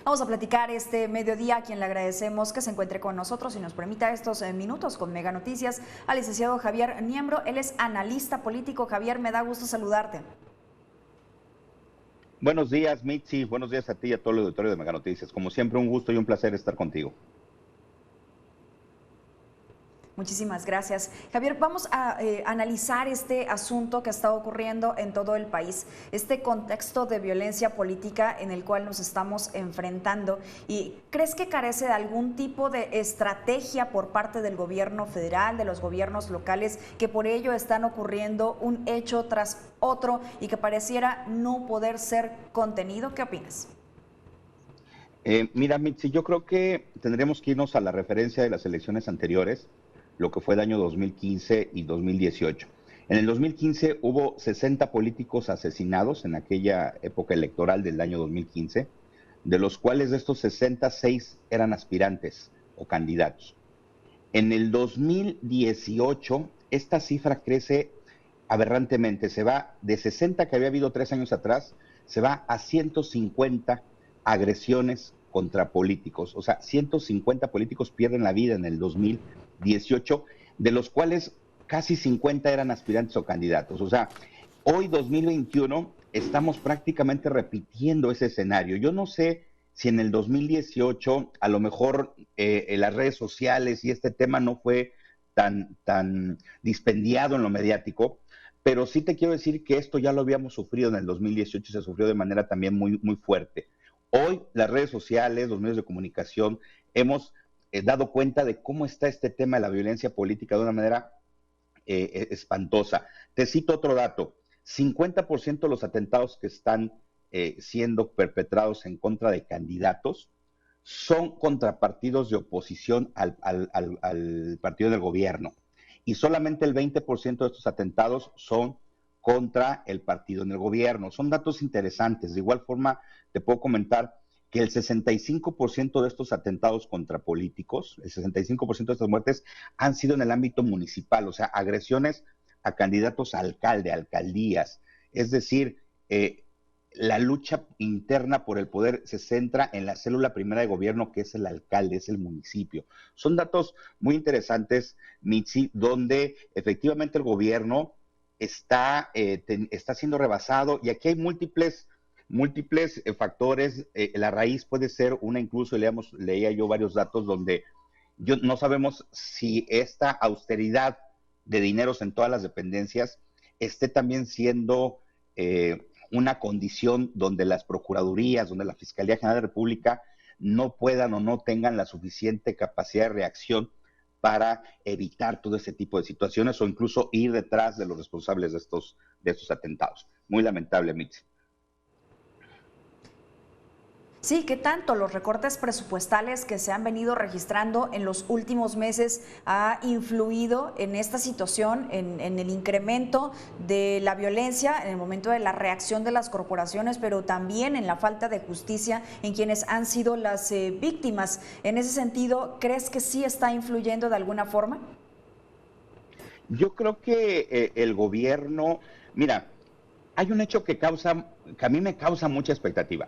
Vamos a platicar este mediodía, a quien le agradecemos que se encuentre con nosotros y nos permita estos minutos con Mega Noticias, al licenciado Javier Niembro. Él es analista político. Javier, me da gusto saludarte. Buenos días, Mitzi. Buenos días a ti y a todo el auditorio de Mega Noticias. Como siempre, un gusto y un placer estar contigo. Muchísimas gracias. Javier, vamos a analizar este asunto que está ocurriendo en todo el país, este contexto de violencia política en el cual nos estamos enfrentando. ¿Y crees que carece de algún tipo de estrategia por parte del gobierno federal, de los gobiernos locales, que por ello están ocurriendo un hecho tras otro y que pareciera no poder ser contenido? ¿Qué opinas? Mira, Mitzi, yo creo que tendremos que irnos a la referencia de las elecciones anteriores, lo que fue el año 2015 y 2018. En el 2015 hubo 60 políticos asesinados en aquella época electoral del año 2015, de los cuales de estos 66 eran aspirantes o candidatos. En el 2018 esta cifra crece aberrantemente, se va de 60 que había habido 3 años atrás, se va a 150 agresiones contra políticos. O sea, 150 políticos pierden la vida en el 2018, de los cuales casi 50 eran aspirantes o candidatos. O sea, hoy 2021 estamos prácticamente repitiendo ese escenario. Yo no sé si en el 2018 a lo mejor en las redes sociales y este tema no fue tan dispendiado en lo mediático, pero sí te quiero decir que esto ya lo habíamos sufrido en el 2018 y se sufrió de manera también muy fuerte. Hoy las redes sociales, los medios de comunicación, hemos dado cuenta de cómo está este tema de la violencia política de una manera espantosa. Te cito otro dato: 50% de los atentados que están siendo perpetrados en contra de candidatos son contra partidos de oposición al partido del gobierno, y solamente el 20% de estos atentados son contra el partido en el gobierno. Son datos interesantes. De igual forma, te puedo comentar que el 65% de estos atentados contra políticos, el 65% de estas muertes han sido en el ámbito municipal, o sea, agresiones a candidatos a alcalde, a alcaldías. Es decir, la lucha interna por el poder se centra en la célula primera de gobierno, que es el alcalde, es el municipio. Son datos muy interesantes, Mitzi, donde efectivamente el gobierno está siendo rebasado, y aquí hay múltiples factores. La raíz puede ser una, incluso leía yo varios datos donde no sabemos si esta austeridad de dineros en todas las dependencias esté también siendo una condición donde las procuradurías, donde la Fiscalía General de la República no puedan o no tengan la suficiente capacidad de reacción para evitar todo ese tipo de situaciones o incluso ir detrás de los responsables de estos atentados. Muy lamentable, Mitzi. Sí, ¿qué tanto los recortes presupuestales que se han venido registrando en los últimos meses ha influido en esta situación, en el incremento de la violencia, en el momento de la reacción de las corporaciones, pero también en la falta de justicia en quienes han sido las víctimas? En ese sentido, ¿crees que sí está influyendo de alguna forma? Yo creo que el gobierno, mira, hay un hecho que a mí me causa mucha expectativa.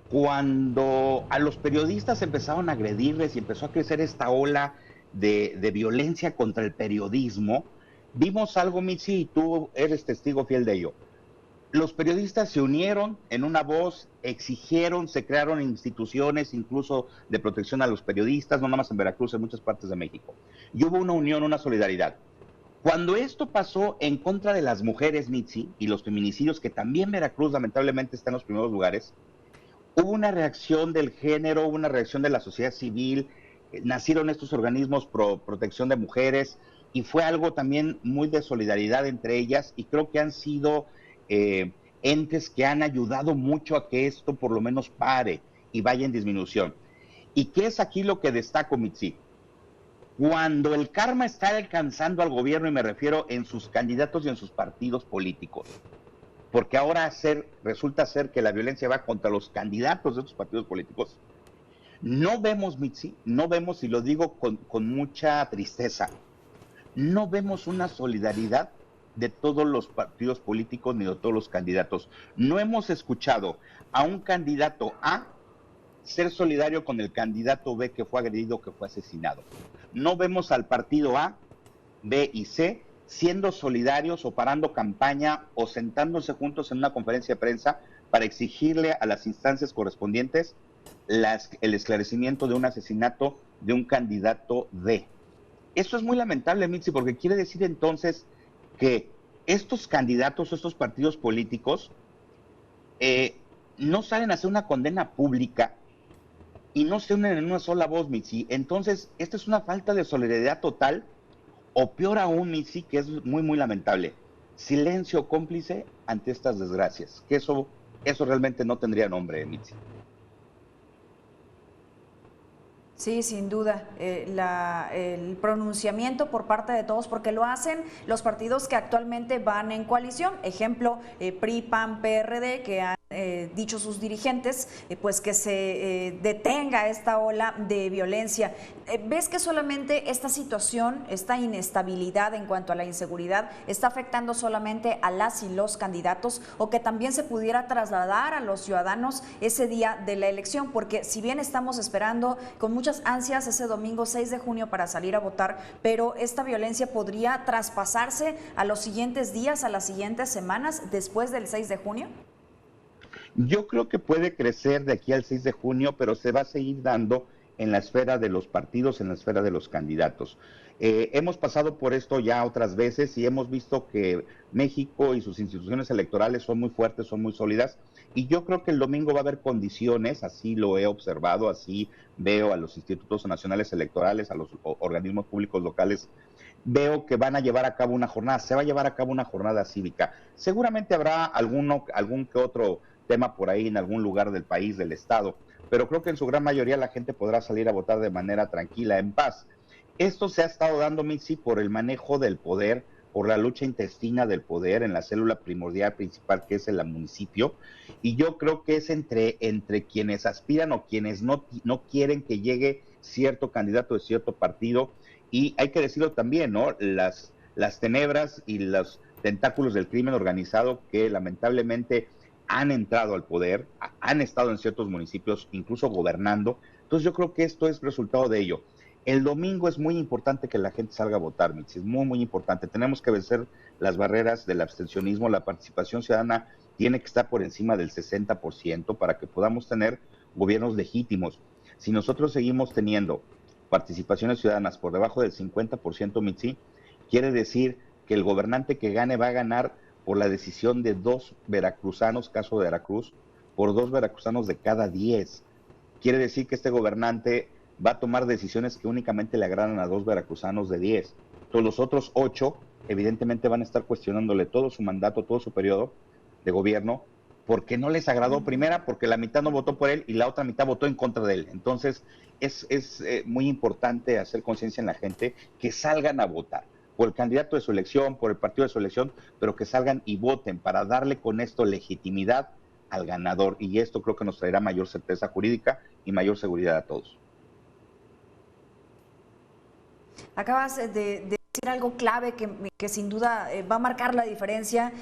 Cuando a los periodistas empezaron a agredirles y empezó a crecer esta ola de violencia contra el periodismo, vimos algo, Mitzi, y tú eres testigo fiel de ello. Los periodistas se unieron en una voz, exigieron, se crearon instituciones incluso de protección a los periodistas, no nada más en Veracruz, en muchas partes de México. Y hubo una unión, una solidaridad. Cuando esto pasó en contra de las mujeres, Mitzi, y los feminicidios, que también Veracruz lamentablemente está en los primeros lugares, hubo una reacción del género, una reacción de la sociedad civil, nacieron estos organismos pro protección de mujeres, y fue algo también muy de solidaridad entre ellas, y creo que han sido entes que han ayudado mucho a que esto por lo menos pare y vaya en disminución. ¿Y qué es aquí lo que destaco, Mitzi? Cuando el karma está alcanzando al gobierno, y me refiero en sus candidatos y en sus partidos políticos, porque ahora resulta ser que la violencia va contra los candidatos de estos partidos políticos, no vemos, Mitzi, no vemos, y lo digo con mucha tristeza, no vemos una solidaridad de todos los partidos políticos ni de todos los candidatos. No hemos escuchado a un candidato A ser solidario con el candidato B que fue agredido, que fue asesinado. No vemos al partido A, B y C siendo solidarios o parando campaña o sentándose juntos en una conferencia de prensa para exigirle a las instancias correspondientes el esclarecimiento de un asesinato de un candidato D. Eso es muy lamentable, Mitzi, porque quiere decir entonces que estos candidatos, estos partidos políticos, no salen a hacer una condena pública y no se unen en una sola voz, Mitzi. Entonces, esta es una falta de solidaridad total, o peor aún, Mitzi, que es muy, muy lamentable, silencio cómplice ante estas desgracias, que eso realmente no tendría nombre, Mitzi. Sí, sin duda, el pronunciamiento por parte de todos, porque lo hacen los partidos que actualmente van en coalición, ejemplo, PRI, PAN, PRD, que han dicho sus dirigentes, pues que se detenga esta ola de violencia. ¿Ves que solamente esta situación, esta inestabilidad en cuanto a la inseguridad, está afectando solamente a las y los candidatos, o que también se pudiera trasladar a los ciudadanos ese día de la elección? Porque si bien estamos esperando con muchas ansias ese domingo 6 de junio para salir a votar, pero esta violencia podría traspasarse a los siguientes días, a las siguientes semanas, después del 6 de junio. Yo creo que puede crecer de aquí al 6 de junio, pero se va a seguir dando en la esfera de los partidos, en la esfera de los candidatos. Hemos pasado por esto ya otras veces y hemos visto que México y sus instituciones electorales son muy fuertes, son muy sólidas, y yo creo que el domingo va a haber condiciones, así lo he observado, así veo a los institutos nacionales electorales, a los organismos públicos locales, veo que van a llevar a cabo una jornada, se va a llevar a cabo una jornada cívica. Seguramente habrá algún que otro tema por ahí en algún lugar del país, del estado, pero creo que en su gran mayoría la gente podrá salir a votar de manera tranquila, en paz. Esto se ha estado dando, Mitzi, por el manejo del poder, por la lucha intestina del poder en la célula primordial principal que es el municipio, y yo creo que es entre quienes aspiran o quienes no quieren que llegue cierto candidato de cierto partido, y hay que decirlo también, ¿no? Las tenebras y los tentáculos del crimen organizado que lamentablemente han entrado al poder, han estado en ciertos municipios, incluso gobernando. Entonces yo creo que esto es resultado de ello. El domingo es muy importante que la gente salga a votar, Mitzi, es muy, muy importante. Tenemos que vencer las barreras del abstencionismo, la participación ciudadana tiene que estar por encima del 60% para que podamos tener gobiernos legítimos. Si nosotros seguimos teniendo participaciones ciudadanas por debajo del 50%, Mitzi, quiere decir que el gobernante que gane va a ganar por la decisión de 2 veracruzanos, caso de Veracruz, por 2 veracruzanos de cada 10. Quiere decir que este gobernante va a tomar decisiones que únicamente le agradan a 2 veracruzanos de 10. Entonces los otros 8 evidentemente van a estar cuestionándole todo su mandato, todo su periodo de gobierno, porque no les agradó. Primera, porque la mitad no votó por él y la otra mitad votó en contra de él. Entonces es muy importante hacer conciencia en la gente que salgan a votar por el candidato de su elección, por el partido de su elección, pero que salgan y voten para darle con esto legitimidad al ganador, y esto creo que nos traerá mayor certeza jurídica y mayor seguridad a todos. Acabas de decir algo clave que sin duda va a marcar la diferencia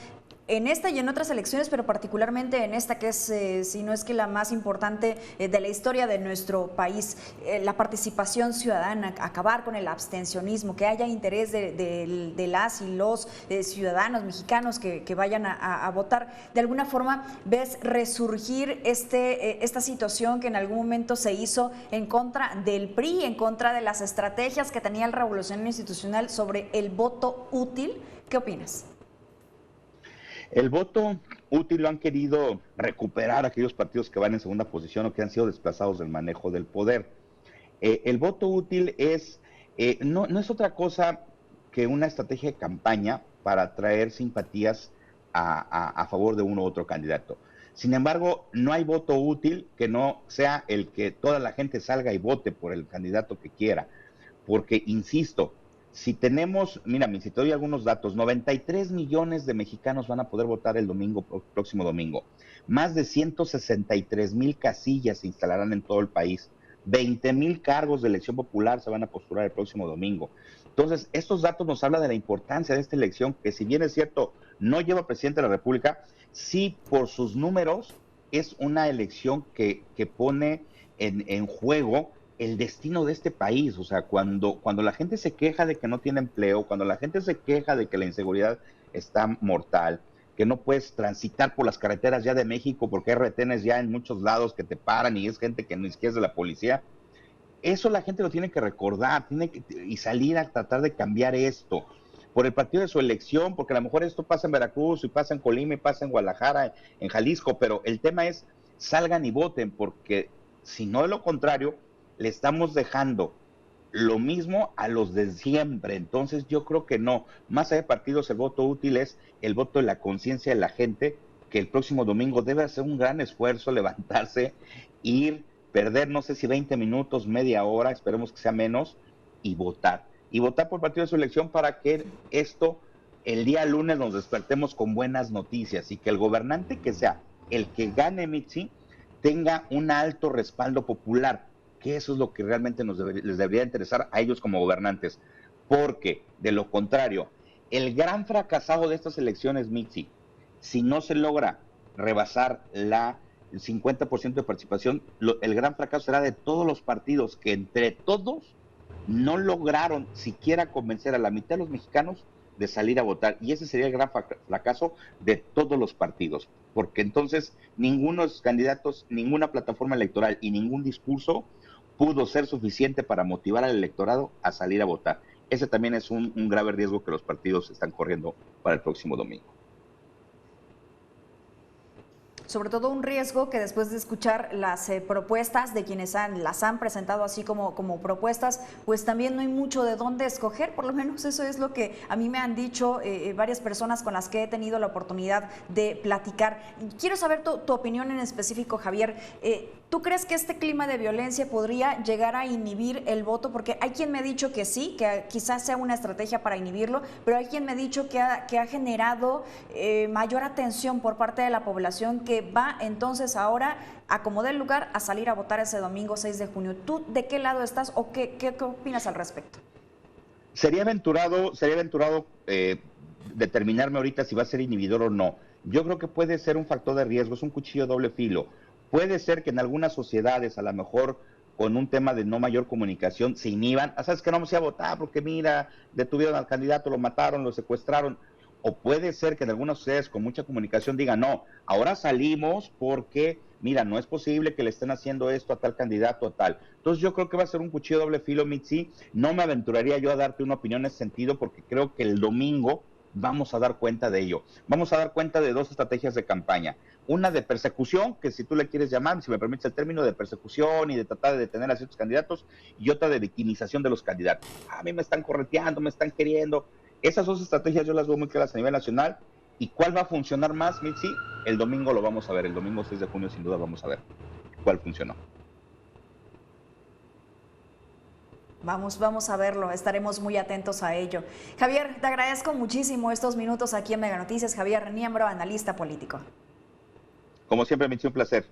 en esta y en otras elecciones, pero particularmente en esta que es, si no es que la más importante de la historia de nuestro país, la participación ciudadana, acabar con el abstencionismo, que haya interés de las y los ciudadanos mexicanos que vayan a votar. De alguna forma, ¿ves resurgir esta situación que en algún momento se hizo en contra del PRI, en contra de las estrategias que tenía el Revolucionario Institucional sobre el voto útil? ¿Qué opinas? El voto útil lo han querido recuperar aquellos partidos que van en segunda posición o que han sido desplazados del manejo del poder. El voto útil no es otra cosa que una estrategia de campaña para atraer simpatías a favor de uno u otro candidato. Sin embargo, no hay voto útil que no sea el que toda la gente salga y vote por el candidato que quiera. Porque, insisto, si tenemos, mira, si te doy algunos datos, 93 millones de mexicanos van a poder votar el próximo domingo. Más de 163,000 casillas se instalarán en todo el país. 20,000 cargos de elección popular se van a postular el próximo domingo. Entonces, estos datos nos hablan de la importancia de esta elección, que si bien es cierto, no lleva presidente de la República, sí por sus números es una elección que pone en juego el destino de este país. O sea, cuando la gente se queja de que no tiene empleo, cuando la gente se queja de que la inseguridad está mortal, que no puedes transitar por las carreteras ya de México porque hay retenes ya en muchos lados que te paran y es gente que ni siquiera es de la policía, eso la gente lo tiene que recordar, y salir a tratar de cambiar esto por el partido de su elección, porque a lo mejor esto pasa en Veracruz y pasa en Colima y pasa en Guadalajara, en Jalisco, pero el tema es salgan y voten, porque si no de lo contrario, le estamos dejando lo mismo a los de siempre. Entonces yo creo que no, más allá de partidos, el voto útil es el voto de la conciencia de la gente, que el próximo domingo debe hacer un gran esfuerzo, levantarse, ir, perder no sé si 20 minutos, media hora, esperemos que sea menos, y votar. Y votar por partido de su elección para que esto, el día lunes, nos despertemos con buenas noticias y que el gobernante que sea el que gane, Mitzi, tenga un alto respaldo popular, que eso es lo que realmente les debería interesar a ellos como gobernantes, porque de lo contrario, el gran fracasado de estas elecciones, Mitzi, si no se logra rebasar el 50% de participación, el gran fracaso será de todos los partidos, que entre todos no lograron siquiera convencer a la mitad de los mexicanos de salir a votar, y ese sería el gran fracaso de todos los partidos, porque entonces ninguno de los candidatos, ninguna plataforma electoral y ningún discurso pudo ser suficiente para motivar al electorado a salir a votar. Ese también es un grave riesgo que los partidos están corriendo para el próximo domingo. Sobre todo un riesgo que después de escuchar las propuestas de quienes las han presentado así como propuestas, pues también no hay mucho de dónde escoger, por lo menos eso es lo que a mí me han dicho varias personas con las que he tenido la oportunidad de platicar. Quiero saber tu opinión en específico, Javier. ¿Tú crees que este clima de violencia podría llegar a inhibir el voto? Porque hay quien me ha dicho que sí, que quizás sea una estrategia para inhibirlo, pero hay quien me ha dicho que ha generado mayor atención por parte de la población, que va entonces ahora a como dé el lugar a salir a votar ese domingo 6 de junio. ¿Tú de qué lado estás o qué opinas al respecto? Sería aventurado determinarme ahorita si va a ser inhibidor o no. Yo creo que puede ser un factor de riesgo, es un cuchillo de doble filo. Puede ser que en algunas sociedades, a lo mejor con un tema de no mayor comunicación, se inhiban. ¿Sabes que no vamos a votar porque mira, detuvieron al candidato, lo mataron, lo secuestraron? O puede ser que en algunas sociedades con mucha comunicación digan, no, ahora salimos porque, mira, no es posible que le estén haciendo esto a tal candidato o tal. Entonces yo creo que va a ser un cuchillo de doble filo, Mitzi. No me aventuraría yo a darte una opinión en ese sentido, porque creo que el domingo vamos a dar cuenta de ello. Vamos a dar cuenta de dos estrategias de campaña. Una de persecución, que si tú le quieres llamar, si me permites el término, de persecución y de tratar de detener a ciertos candidatos, y otra de victimización de los candidatos. A mí me están correteando, me están queriendo. Esas dos estrategias yo las veo muy claras a nivel nacional. ¿Y cuál va a funcionar más, Mitzi? El domingo lo vamos a ver. El domingo 6 de junio sin duda vamos a ver cuál funcionó. Vamos a verlo, estaremos muy atentos a ello. Javier, te agradezco muchísimo estos minutos aquí en Mega Noticias. Javier Niembro, analista político. Como siempre, Mitzi, un placer.